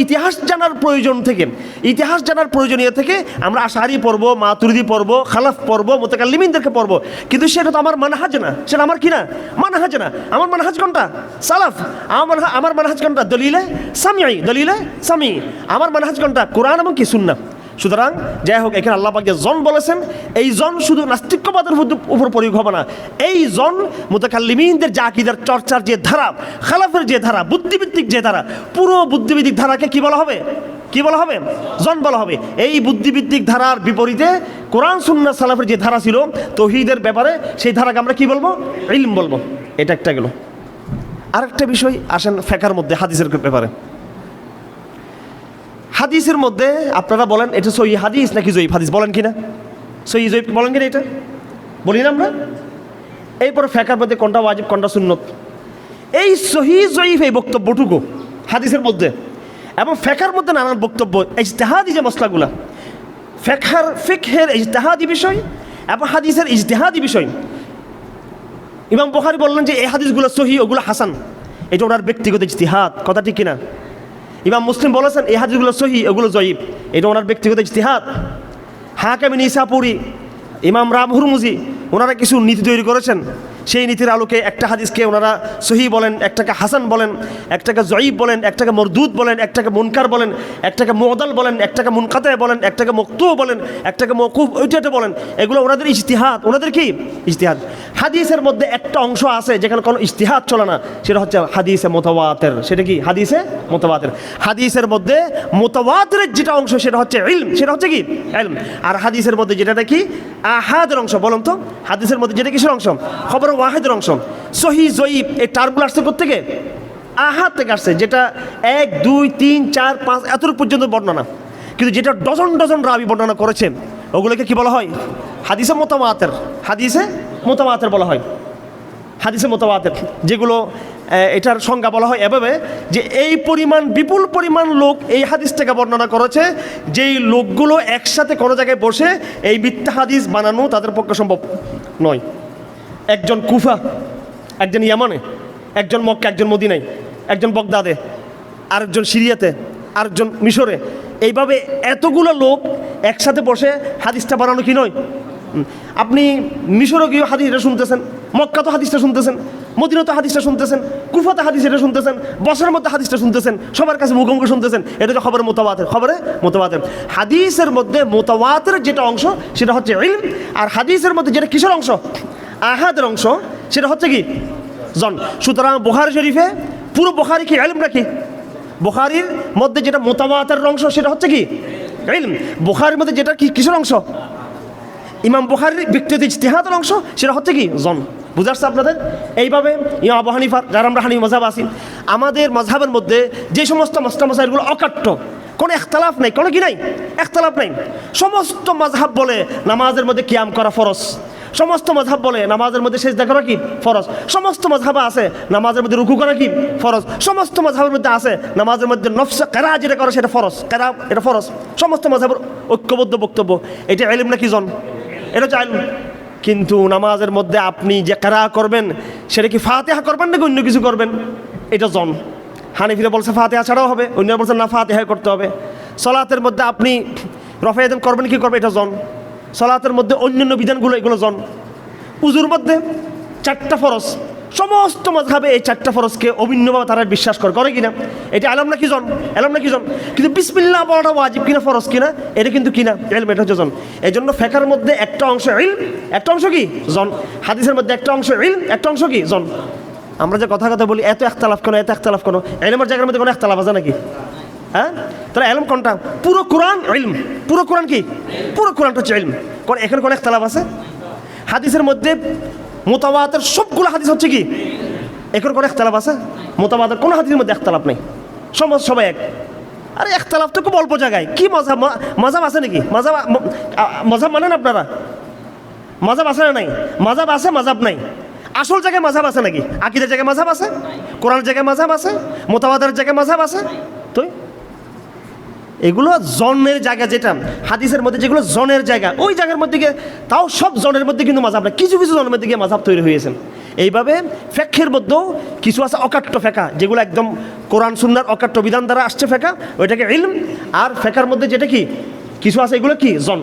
ইতিহাস জানার প্রয়োজন থেকে, ইতিহাস জানার প্রয়োজনীয় থেকে আমরা আশারি পড়ব, মাতুরিদি পড়ব, খালাফ পড়ব, মুতাকাল্লিমিনদেরকে পড়ব। কিন্তু সেটা তো আমার মানহাজ না, সেটা আমার কি না? মানহাজ না। আমার মানহাজ কোনটা? সালাফ। আমার মানহাজ কোনটা? দলিলে সামিঈ, দলিলে সামিঈ। আমার মানহাজ কোনটা? কোরআন এবং কি সুন্নাহ। সুতরাং যাই হোক, এখানে আল্লাহ পাক যে জন বলেছেন, এই জন শুধু নাস্তিক্যবাদের উপর প্রয়োগ হবে না। এই জন মুতাকাল্লিমিনদের যে আকীদার চর্চার যে ধারা, খালাফের যে ধারা, বুদ্ধিভিত্তিক যে ধারা, পুরো বুদ্ধিভিত্তিক ধারাকে কি বলা হবে? কি বলা হবে? জন বলা হবে। এই বুদ্ধিভিত্তিক ধারার বিপরীতে কোরআন সুন্নাহ সালাফের যে ধারা ছিল তাওহীদের ব্যাপারে, সেই ধারাকে আমরা কি বলবো? ইলম বলবো। এটা একটা গেল। আরেকটা বিষয় আসেন ফিকহের মধ্যে, হাদিসের ব্যাপারে। হাদিসের মধ্যে আপনারা বলেন এটা সহিহ হাদিস নাকি জয়ীফ হাদিস, বলেন কিনা? সহিহ জয়ীফ বলেন কিনা? এটা বলি না আমরা। এরপরে ফিকহের মধ্যে কোনটা ওয়াজিব কোনটা সুন্নত, এই সহিহ জয়ীফ এই বক্তব্যটুকু হাদিসের মধ্যে, এবং ফিকহের মধ্যে নানান বক্তব্য, ইজতিহাদি যে মসলাগুলা, ফিকহের ইজতিহাদি বিষয় এবং হাদিসের ইজতিহাদি বিষয়। ইমাম বুখারী বললেন যে এই হাদিসগুলো সহিহ, ওগুলো হাসান, এটা ওনার ব্যক্তিগত ইজতিহাদ। কথা ঠিক কিনা? ইমাম মুসলিম বলেছেন এই হাদিসগুলো সহিহ, ওগুলো জয়ীফ, এটা ওনার ব্যক্তিগত ইজতিহাদ। হাকিম নিসাপুরি, ইমাম রাম হুরমুজি, ওনারা কিছু নীতি তৈরি করেছেন। সেই নীতির আলোকে একটা হাদিসকে ওনারা সহিহ বলেন, একটাকে হাসান বলেন, একটাকে জয়ীফ বলেন, একটাকে মরদুদ বলেন, একটাকে মুনকার বলেন, একটাকে মুআদাল বলেন, একটাকে মুনকাতা বলেন, একটাকে মাকতু বলেন, একটাকে মওকুফ, ওইটা বলেন। এগুলো ওনাদের ইজতিহাদ। ওনাদের কি? ইজতিহাদ। হাদিসের মধ্যে একটা অংশ আছে যেখানে কোনো ইজতিহাদ চলে না, সেটা হচ্ছে হাদিসে মুতাওয়াতির। সেটা কি? হাদিসে মুতাওয়াতির। হাদিসের মধ্যে মুতাওয়াতিরের যেটা অংশ সেটা হচ্ছে ইলম, সেটা হচ্ছে কি? ইলম। আর হাদিসের মধ্যে যেটা কি? আহাদের অংশ। বলুন তো, হাদিসের মধ্যে যেটা কিসের অংশ? খবর ওয়াহিদের অংশ। সহিহ জয়ীফ এই টার্মগুলো আসছে কোত্থেকে? আহাদ থেকে আসছে, যেটা 1 2 3 4 5 এতটুকু পর্যন্ত বর্ণনা। কিন্তু যেটা ডজন ডজন রাবি বর্ণনা করেছেন, ওগুলোকে কি বলা হয়? হাদিসে মুতাওয়াতির। হাদিসে মুতাওয়াতির বলা হয়। হাদিসে মুতাওয়াতির, যেগুলো এটার সংজ্ঞা বলা হয় এভাবে যে এই পরিমাণ, বিপুল পরিমাণ লোক এই হাদিসটাকে বর্ণনা করেছে, যেই লোকগুলো একসাথে কোনো জায়গায় বসে এই মিথ্যা হাদিস বানানো তাদের পক্ষে সম্ভব নয়। একজন কুফা, একজন ইয়ামানে, একজন মক্কা, একজন মদিনায়, একজন বগদাদে, আরেকজন সিরিয়াতে, আরেকজন মিশরে, এইভাবে এতগুলো লোক একসাথে বসে হাদিসটা বানানো কি নয়? আপনি মিশরও গিয়ে হাদিসটা শুনতেছেন, মক্কাতে হাদিসটা শুনতেছেন, মদিনাতে হাদিসটা শুনতেছেন, কুফাতে হাদিস এটা শুনতেছেন, বসরার মধ্যে হাদিসটা শুনতেছেন, সবার কাছে মুখোমুখি শুনতেছেন। এটা হচ্ছে খবরে মুতাওয়াতির। খবরে মুতাওয়াতির হাদিসের মধ্যে মুতাওয়াতির যেটা অংশ সেটা হচ্ছে ইলম, আর হাদিসের মধ্যে যেটা কিসের অংশ, আহাদের অংশ, সেটা হচ্ছে কি জন। সুতরাং বুখারী শরীফে পুরো বুখারী কি ইলম নাকি? বুখারীর মধ্যে যেটা মুতাওয়াতির অংশ সেটা হচ্ছে কি ইলম। বুখারীর মধ্যে যেটা কি কিসের অংশ, ইমাম বুখারীর ব্যক্তিগত ইজতিহাদের অংশ, সেটা হচ্ছে কি জন। বুঝা আসছে আপনাদের? এইভাবে ইমাম আবু হানিফার, যারা আমরা হানিফি মাযহাব আছি, আমাদের মাযহাবের মধ্যে যে সমস্ত মাসাইলগুলো অকাট্য, কোনো ইখতিলাফ নাই, কোনো কি নাই, ইখতিলাফ নাই। সমস্ত মাযহাব বলে নামাজের মধ্যে কিয়াম করা ফরজ, সমস্ত মাযহাব বলে নামাজের মধ্যে সিজদা করা কি ফরজ, সমস্ত মাযহাবে আছে নামাজের মধ্যে রুকু করা কি ফরজ, সমস্ত মাযহাবের মধ্যে আছে নামাজের মধ্যে নফস কেরা যেটা করে সেটা ফরজ, কেরা এটা ফরজ। সমস্ত মাযহাবের ঐক্যবদ্ধ বক্তব্য। এটা ইলম নাকি জন? এটা হচ্ছে ইলম। কিন্তু নামাজের মধ্যে আপনি যে কেরা করবেন সেটা কি ফাতিহা করবেন নাকি অন্য কিছু করবেন, এটা জন। হানিফিরা বলছে ফাতিহা ছাড়াও হবে, অন্যরা বলছে না ফাতিহা করতে হবে। সলাতের মধ্যে আপনি রফা ইয়াদাইন করবেন কি করবেন, এটা জন। সলাতের মধ্যে অন্যান্য বিধানগুলো এগুলো জন। উজুর মধ্যে 4টা ফরজ, সমস্ত মাযহাবে এই 4টা ফরজকে অভিন্নভাবে তারা বিশ্বাস করে কিনা, এটা ইলম নাকি জন? ইলম নাকি জন? কিন্তু বিসমিল্লাহ বলাটা ওয়াজিব কিনা ফরজ কিনা এটা কিন্তু কিনা ইলম, এটা হচ্ছে জন। এই জন্য ফিকহের মধ্যে একটা অংশ ইলম, একটা অংশ কি জন। হাদিসের মধ্যে একটা অংশ ইলম, একটা অংশ কি জন। আমরা যে কথা বলি এত ইখতিলাফ কেন, এত ইখতিলাফ কেন? ইলমের জায়গার মধ্যে কোনো ইখতিলাফ আছে নাকি? হ্যাঁ, তাহলে ইলম কোনটা? পুরো কোরআন ইলম, পুরো কোরআন কি? পুরো কোরআনটা হচ্ছে ইলম। কারণ এখানে কোনো ইখতিলাফ আছে? হাদিসের মধ্যে মুতাওয়াতির সবগুলো হাদিস হচ্ছে কি? এখানে কোনো ইখতিলাফ আছে? মুতাওয়াতির কোনো হাদিসের মধ্যে ইখতিলাফ নেই, সবাই এক। আরে ইখতিলাফ তো খুব অল্প জায়গায়। কি মাযহাব আছে নাকি? মাযহাব মানেন আপনারা? মাযহাব আছে না নাই? মাযহাব আছে, মাযহাব নাই। আসল জায়গায় মাযহাব আছে নাকি? আকীদার জায়গায় মাযহাব আছে, কোরআনের জায়গায় মাযহাব আছে, মুতাওয়াতিরের জায়গায় মাযহাব আছে। তো এগুলো জনের জায়গা, যেটা হাদিসের মধ্যে যেগুলো জনের জায়গা, ওই জায়গার মধ্যে গিয়ে, তাও সব জনের মধ্যে কিন্তু মাযহাব না, কিছু কিছু জনের মধ্যে গিয়ে মাযহাব তৈরি হয়েছেন। এইভাবে ফিকহের মধ্যেও কিছু আছে অকাট্য ফিকহ, যেগুলো একদম কোরআন সুন্নাহর অকাট্য বিধান দ্বারা আসছে ফিকহ, ওইটাকে ইলম। আর ফিকহের মধ্যে যেটা কি কিছু আছে এগুলো কি জন।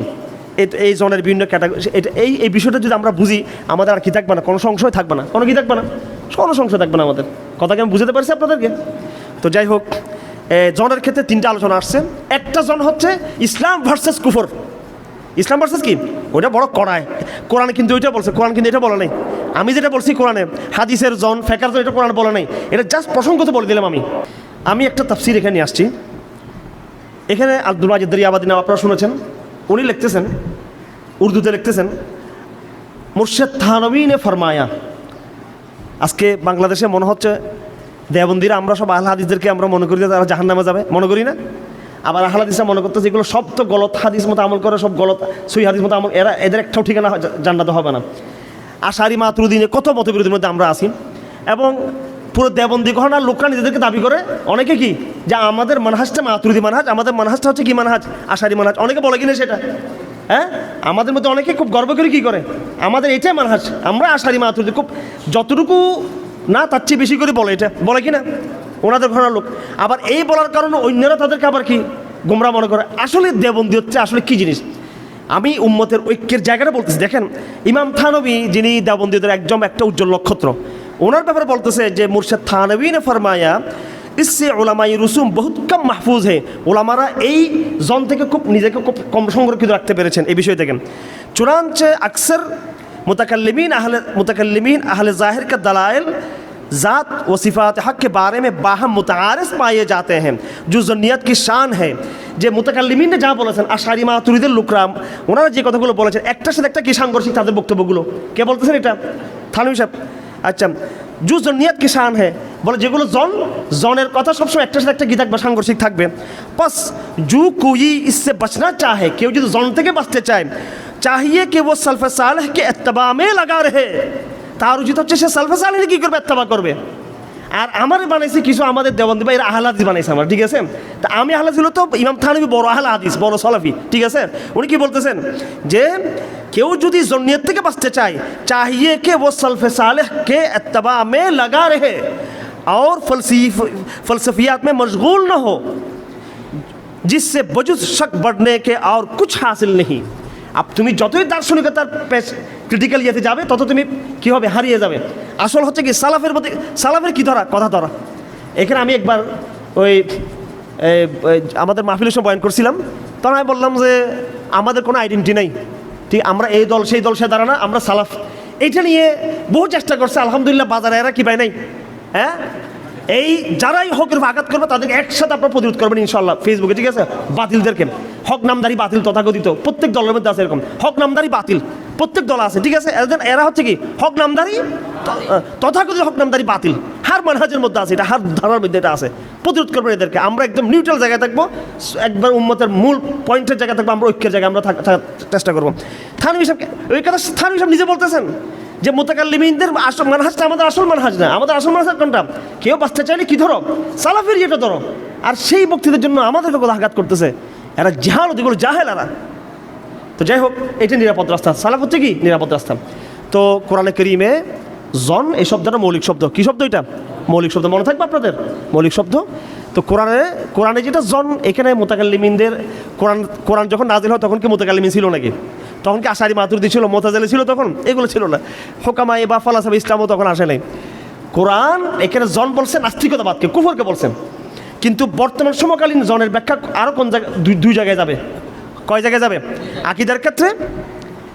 এই জনের বিভিন্ন ক্যাটাগরি। এটা এই বিষয়টা যদি আমরা বুঝি, আমাদের আর কি থাকবে না, কোনো সংশয় থাকবে না, কোনো কি থাকবে না, কোনো সংশয় থাকবে না আমাদের। কথাকে আমি বুঝতে পারছি আপনাদেরকে? তো যাই হোক, জনের ক্ষেত্রে 3টা আলোচনা আসছে। একটা জন হচ্ছে ইসলাম ভার্সেস কুফর। ইসলাম ভার্সেস কি, ওইটা বড় কড়ায়। কোরআনে কিন্তু ওইটা বলছে, কোরআন কিন্তু এটা বলে নাই। আমি যেটা বলছি কোরআনে, হাদিসের জন, ফিকহের জন, এটা কোরআন বলে নাই। এটা জাস্ট প্রসঙ্গত বলে দিলাম। আমি একটা তাফসীর এখানে আসছি। এখানে আব্দুল ওয়াজিদ দরিয়াবাদী নাম আপনারা শুনেছেন, উনি লিখতেছেন, উর্দুতে লিখতেছেন, মুর্শিদ থানভী নে ফরমায়া। আজকে বাংলাদেশে মনে হচ্ছে দেওবন্দিরা আমরা সব আহলে হাদিসদেরকে আমরা মনে করি যে তারা জাহান্নামে যাবে, মনে করি না? আবার আহলে হাদিসরা মনে করতে যেগুলো সব তো গলত হাদিস মতো আমল করে, সব গলত সই হাদিস মতো আমল, এদের একটাও ঠিকানা জান্নাতে হবে না। আশারি মাতুরিদিনে কত মতবিরোধীর মধ্যে আমরা আছি। এবং পুরো দেওবন্দি ঘটনার লোকরা নিজেদেরকে দাবি করে অনেকে কি, যে আমাদের মানহাজটা মাতুরিদি মানহাজ, আমাদের মানহাজটা হচ্ছে কি মানহাজ, আশারি মানহাজ। অনেকে বলে কিনা সেটা, হ্যাঁ, আমাদের মধ্যে অনেকে খুব গর্ব করে কি করে, আমাদের এটাই মানহাজ, আমরা আশারি মাতুরিদি, খুব যতটুকু না তার চেয়ে বেশি করে বলে, এটা বলে কি না ওনাদের ঘরের লোক। আবার এই বলার কারণে অন্যরা তাদেরকে আবার কি গোমরা মনে করে। আসলে দেওবন্দি হচ্ছে আসলে কি জিনিস, আমি উম্মতের ঐক্যের জায়গাটা বলতেছি। দেখেন, ইমাম থানভী যিনি দেওবন্দিদের একজন একটা উজ্জ্বল নক্ষত্র, ওনার ব্যাপারে বলতেছে যে মুর্শিদ থানভী নে ফরমায়া ইসসে উলামাই রুসুম বহুত কম মাহফুজ হে। ওলামারা এই জন থেকে খুব নিজেকে খুব কম সংরক্ষিত রাখতে পেরেছেন এই বিষয় থেকে। চুনাঞ্চে আকসর मुतकल्लिमीन अहले ज़ाहिर का दलाइल ज़ात व सिफ़ात हक़ के बारे में बाहम मुतारिफ़ पाए जाते हैं, जो ज़न्नियत की शान है। যে মুতাকাল্লিমিন যা বলেছেন, আশারি মাতুরিদের লোকরা, ওনারা যে কথাগুলো বলেছেন একটার সাথে একটা কি সাংঘর্ষিক তাদের বক্তব্যগুলো। কে বলতেছেন এটা? থানভী সাহেব। আচ্ছা, জু জন্নিয়াত কি শান হ্যাঁ, বলে যেগুলো জনের কথা সবসময় একটার সাথে একটা কি থাকবে, সাংঘর্ষিক থাকবে। পাস জু কুই ইসসে বাঁচনা চাহে, কেউ যদি জন থেকে বাঁচতে চায়, চাহিয়ে কে ও সালফে সালেহ কে ইত্তেবা মে লাগা রহে, তার উচিত হচ্ছে সে সালফে সালেহকে কি করবে, ইত্তেবা করবে। আর আমার বানাইছে কিছু আমাদের দেওবন্দি ভাই এরা আহলে হাদিস বানাইছে আমার, ঠিক আছে? তা আমি আহলে হাদিস হলো তো ইমাম থানভী বড় আহলে হাদিস, বড় সলাফি, ঠিক আছে? উনি কি বলতেছেন যে কেউ যদি জন্নিয়ত থেকে বাঁচতে চায়, চাহিয়ে কে ও সালফে সালেহ কে ইত্তেবা মে লাগা রহে और फलसफियात में मशगूल न हो, जिससे वजुद शक बढ़ने के और कुछ हासिल नहीं। তুমি যতই দার্শনিকতার ক্রিটিক্যাল ইয়েতে যাবে তত তুমি কী হবে, হারিয়ে যাবে। আসল হচ্ছে কি সালাফের কী ধরা, কথা ধরা। এখানে আমি একবার ওই আমাদের মাহফিলের সময় বয়ান করছিলাম, তখন আমি বললাম যে আমাদের কোনো আইডেন্টি নাই, ঠিক আমরা এই দল সেই দল সে দাঁড়া না, আমরা সালাফ। এইটা নিয়ে বহু চেষ্টা করছে, আলহামদুলিল্লাহ বাজারে এরা কি পায় নাই। হ্যাঁ, এই যারাই হকের আঘাত করবে তাদেরকে একসাথে আপনারা প্রতিরোধ করবেন ইনশাল্লাহ ফেসবুকে, ঠিক আছে। বাতিলদেরকে, হক নামদারি বাতিল তথাকথিত প্রত্যেক দলের মধ্যে আছে এরকম, হক নামদারি বাতিল প্রত্যেক দল আছে, ঠিক আছে। এরা হচ্ছে কি হক নামদারি তথাকথিত হক নামদারি বাতিল, হার মানহাজের মধ্যে আছে, এটা হার ধারার মধ্যে এটা আছে। প্রতিরোধ করবেন এদেরকে। আমরা একদম নিউট্রাল জায়গায় থাকবো, একবার উম্মতের মূল পয়েন্টের জায়গায় থাকবো, আমরা ঐক্যের জায়গায় আমরা চেষ্টা করবো। থানভী সাহেব, ওই কথা থানভী সাহেব নিজে বলতেছেন যে মুতাকাল্লিমিনদের আসল মানহাজটা আমাদের আসল মানহাজ না। আমাদের আসল মানহাজ কোনটা? কেউ বাঁচতে চাইলে কি ধরো, সালাফের ইয়েটা ধরো। আর সেই বক্তৃতার জন্য আমাদেরকে কথা আঘাত করতেছে এরা, জাহালত, এগুলো জাহেল এরা। তো যাই হোক, এটা নিরাপদ রাস্তা, সালাফ হচ্ছে কি নিরাপদ রাস্তা। তো কোরআনে কারীমে জন এই শব্দটা মৌলিক শব্দ। কি শব্দ এটা? মৌলিক শব্দ, মনে থাকবে আপনাদের, মৌলিক শব্দ। তো কোরআনে যেটা জন, এখানে মুতাকাল্লিমিনদের কোরআন যখন নাজিল হয় তখন কি মুতাকাল্লিমিন ছিল নাকি? তখন কি আশারি মাতুরিদি ছিল, মুতাজিলি ছিল তখন? এগুলো ছিল না। হুকামায়ে বা ফালাসাফা ইসলামও তখন আসে নাই। কোরআন এখানে জন বলছে নাস্তিকতাবাদকে, কুফরকে বলছেন। কিন্তু বর্তমান সমকালীন জনের ব্যাখ্যা আরও কোন জায়গায়, দুই জায়গায় যাবে। কয় জায়গায় যাবে? আকীদার ক্ষেত্রে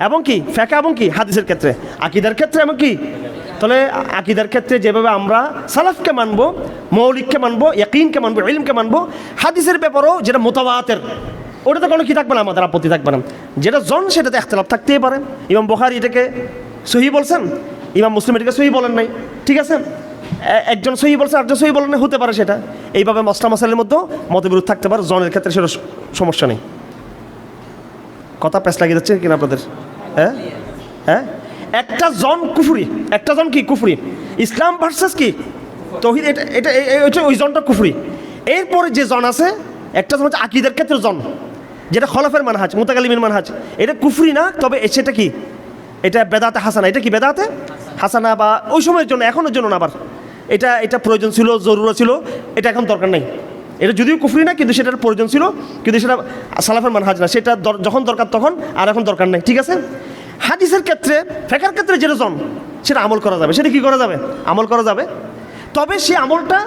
এবং কি ফিকহ এবং কি হাদিসের ক্ষেত্রে। আকীদার ক্ষেত্রে এবং কি, তাহলে আকীদার ক্ষেত্রে যেভাবে আমরা সালাফকে মানবো, মৌলিককে মানবো, ইয়াকিনকে মানবো, ইলমকে মানবো, হাদিসের ব্যাপারেও যেটা মুতাওয়াতির, ওটাতে কোনো কি থাকবে না, আমাদের আপত্তি থাকবে না। যেটা জন সেটাতে ইখতিলাফ থাকতেই পারে। ইমাম বুখারী এটাকে সহিহ বলছেন, ইমাম মুসলিম এটাকে সহিহ বলেন নাই, ঠিক আছে। একজন সহিহ বলছে, আরেকজন সহিহ বলেন নাই, হতে পারে সেটা। এইভাবে মসলা মাসাইলের মধ্যেও মতবিরোধ থাকতে পারে, জনের ক্ষেত্রে সেটা সমস্যা নেই। কথা প্যাঁচ লাগিয়ে যাচ্ছে কিনা আপনাদের? হ্যাঁ হ্যাঁ, একটা জন কুফরি, একটা জন কি কুফরি, ইসলাম ভার্সেস কি তাওহীদ, এটা ওই জনটা কুফরি। এরপরে যে জন আছে, একটা জন হচ্ছে আকীদার ক্ষেত্রে জন, যেটা খলাফের মানহাজ, মুতাকাল্লিমিন মানহাজ, এটা কুফরি না, তবে সেটা কি, এটা বেদাতে হাসানা। এটা কি বেদাতে হাসানা, বা ওই সময়ের জন্য, এখনের জন্য না। আবার এটা প্রয়োজন ছিল, জরুরি ছিল, এটা এখন দরকার নেই। এটা যদিও কুফরি না, কিন্তু সেটার প্রয়োজন ছিল, কিন্তু সেটা সালাফের মানহাজ না। সেটা যখন দরকার তখন, আর এখন দরকার নেই, ঠিক আছে। হাদিসের ক্ষেত্রে, ফিকহের ক্ষেত্রে যেটা জন, সেটা আমল করা যাবে। সেটা কি করা যাবে? আমল করা যাবে। তবে সেই আমলটা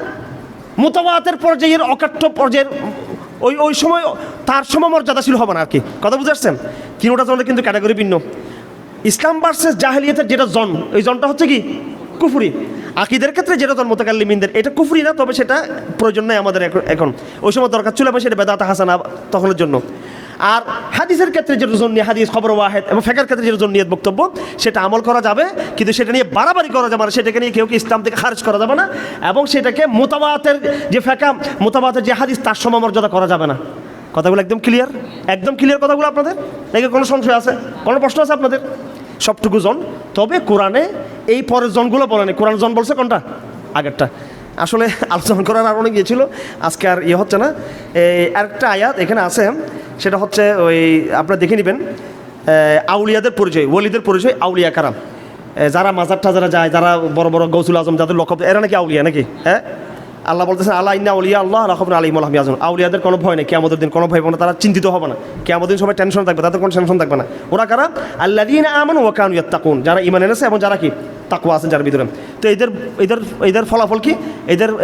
মুতাওয়াতির পর্যায়ের, অকাট্য পর্যায়ের, ওই সময় তার সমমর্যাদাশীল হবে না আর কি। কথা বুঝতে পারছেন? তিনটা জনের কিন্তু ক্যাটাগরি ভিন্ন। ইসলাম ভার্সেস জাহেলিয়াতের যেটা জন, ওই জনটা হচ্ছে কি কুফরি। আকীদার ক্ষেত্রে যেটা জন মুতাকাল্লিমিনদের, এটা কুফরি না, তবে সেটা প্রয়োজন নেই আমাদের এখন। ওই সময় দরকার ছিল, এবং সেটা বেদাতে হাসানা তখনের জন্য। আর হাদিসের ক্ষেত্রে যেটা জন নিয়ে হাদিস, খবর ওয়াহেদ, এবং ফিকহের ক্ষেত্রে যেটা জন নিয়ে বক্তব্য, সেটা আমল করা যাবে, কিন্তু সেটা নিয়ে বাড়াবাড়ি করা যাবে না। সেটাকে নিয়ে কেউ ইসলাম থেকে খারিজ করা যাবে না, এবং সেটাকে মুতাওয়াতির যে ফিকহ, মুতাওয়াতির যে হাদিস, তার সমমর্যাদা করা যাবে না। কথাগুলো একদম ক্লিয়ার, একদম ক্লিয়ার কথাগুলো আপনাদের? নাকি কোনো সংশয় আছে, কোনো প্রশ্ন আছে আপনাদের? সবটুকু জন। তবে কোরআনে এই পরের জনগুলো বলেনি, কোরআন জন বলছে কোনটা? আগেরটা। আসলে আলোচনা করার আর অনেক গিয়েছিল, আজকে আর ইয়ে হচ্ছে না। আরেকটা আয়াত এখানে আছে, সেটা হচ্ছে ওই আপনারা দেখে নেবেন, আউলিয়াদের পরিচয়, ওলিদের পরিচয়, আউলিয়া কারাম, যারা মাজার টাজারা যায়, যারা বড় বড় গৌসুল আজম, যাদের লকব, এরা নাকি আউলিয়া নাকি? হ্যাঁ, আল্লাহ বলতেছেন আল্লাহ ইন্না আউলিয়া আল্লাহ লা খাউফুন আলাইহিম ওয়া লা হুম ইয়াহজানুন। আউলিয়াদের কোনো ভয় নেই, কিয়ামতের দিন কোনো ভয় পাবে না, তারা চিন্তিত হবে না। কিয়ামতের দিন সবাই টেনশন থাকবে, তাদের কোনো টেনশন থাকবে না। ওরা কারা? আল্লাযীনা আমানু ওয়া কানু ইয়াত্তাকুন, যারা ঈমান এনেছে এবং যারা কি তাকওয়া আছে যার ভিতরে। তো এদের ফলাফল কি?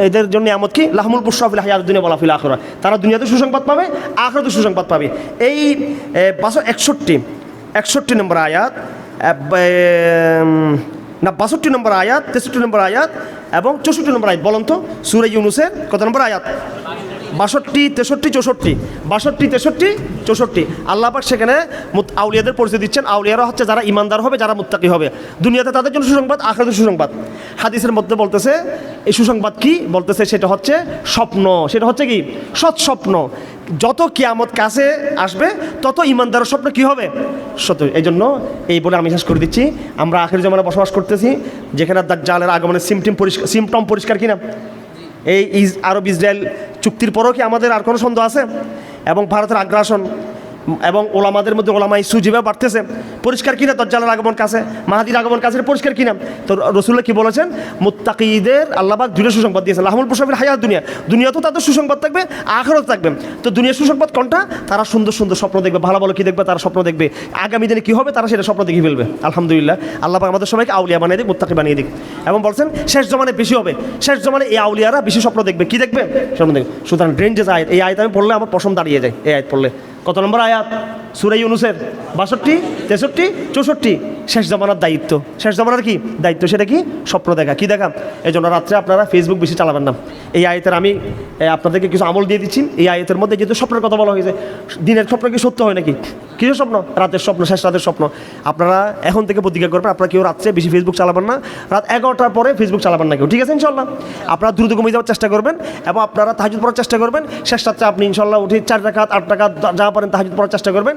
এদের জন্য নিয়ামত কি? লাহমুল বুশরা ফিল হায়াতিদ দুনিয়া ওয়া ফিল আখিরাহ। তারা দুনিয়াতে সুসংবাদ পাবে, আখিরাতে সুসংবাদ পাবে। এই 61 নম্বর আয়াত, না 62 নম্বর আয়াত, 63 নম্বর আয়াত এবং 64 নম্বর আয়াত, বলুন তো সূরা ইউনূসের কত নম্বর আয়াত? 62, 63, 64, 62, 63, 64। আল্লাহ পাক সেখানে আউলিয়াদের পরিচয় দিচ্ছেন। আউলিয়ারা হচ্ছে যারা ইমানদার হবে, যারা মুত্তাকি হবে, দুনিয়াতে তাদের জন্য সুসংবাদ, আখিরাতে সুসংবাদ। হাদিসের মধ্যে বলতেছে এই সুসংবাদ কি বলতেছে, সেটা হচ্ছে স্বপ্ন, সেটা হচ্ছে কি সৎ স্বপ্ন। যত কিয়ামত কাছে আসবে তত ইমানদারের স্বপ্ন কি হবে? সত্য। এই জন্য এই বলে আমি শেষ করে দিচ্ছি, আমরা আখির জামানে বসবাস করতেছি, যেখানে দাজ্জালের আগমনের সিমটম পরিষ্কার কিনা। এই আরব ইসরায়েল চুক্তির পরও কি আমাদের আর কোনো সন্দেহ আছে? এবং ভারতের আগ্রাসন, এবং ওলামাদের মধ্যে ওলামাই সুজিবা বাড়তেছে, পরিষ্কার কিনা দজ্জালের আগমন কাছে, মাহাদির আগমন কাছে, পরিষ্কার কিনা? তো রসুল্লাহ কি বলেছেন? মুত্তাকিদের আল্লাহবাক দুটো সুসংবাদ দিয়েছেন, লাহমুল মুসাফির হায়াত দুনিয়া, দুনিয়া তো তাদের সুসংবাদ থাকবে, আখিরাত থাকবে। তো দুনিয়ার সুসংবাদ কোনটা? তারা সুন্দর সুন্দর স্বপ্ন দেখবে, ভালো ভালো কি দেখবে, তারা স্বপ্ন দেখবে, আগামী দিনে কি হবে তারা সেটা স্বপ্ন দেখে ফেলবে। আলহামদুলিল্লাহ, আল্লাহ পাক আমাদের সবাইকে আউলিয়া বানিয়ে দিক, মুত্তাকি বানিয়ে দিক। এবং বলছেন শেষ জমানে বেশি হবে, শেষ জমানে এই আউলিয়ারা বেশি স্বপ্ন দেখবে। কি দেখবে? স্বপ্ন দেখবে। সুতরাং রেঞ্জেস আয়াত, এই আয়াত আমি পড়লে আমার পশম দাঁড়িয়ে যায়। এই আয়াত পড়লে কত নম্বর আয়াত? সূরা ইউনূসের 62, 63, 64। শেষ জমানার দায়িত্ব, শেষ জমানার কি দায়িত্ব? সেটা কি? স্বপ্ন দেখা। কি দেখা? এই জন্য রাত্রে আপনারা ফেসবুক বেশি চালাবেন না। এই আয়াতের আমি আপনাদেরকে কিছু আমল দিয়ে দিচ্ছি। এই আয়াতের মধ্যে যেহেতু স্বপ্নের কথা বলা হয়েছে, দিনের স্বপ্ন কি সত্য হয় নাকি? কিছু স্বপ্ন, রাতের স্বপ্ন, শেষ রাতের স্বপ্ন। আপনারা এখন থেকে প্রতিজ্ঞা করবেন, আপনারা কেউ রাত্রে বেশি ফেসবুক চালাবেন না, রাত 11টার পরে ফেসবুক চালাবেন না কেউ, ঠিক আছে ইনশাল্লাহ? আপনারা দ্রুত ঘুমিয়ে যাওয়ার চেষ্টা করবেন এবং আপনারা তাহাজ্জুদ পড়ার চেষ্টা করবেন। শেষ রাত্রে আপনি ইনশাল্লাহ উঠে 4 রাকাত 8 রাকাত যা পারেন তাহাজ্জুদ পড়ার চেষ্টা করবেন।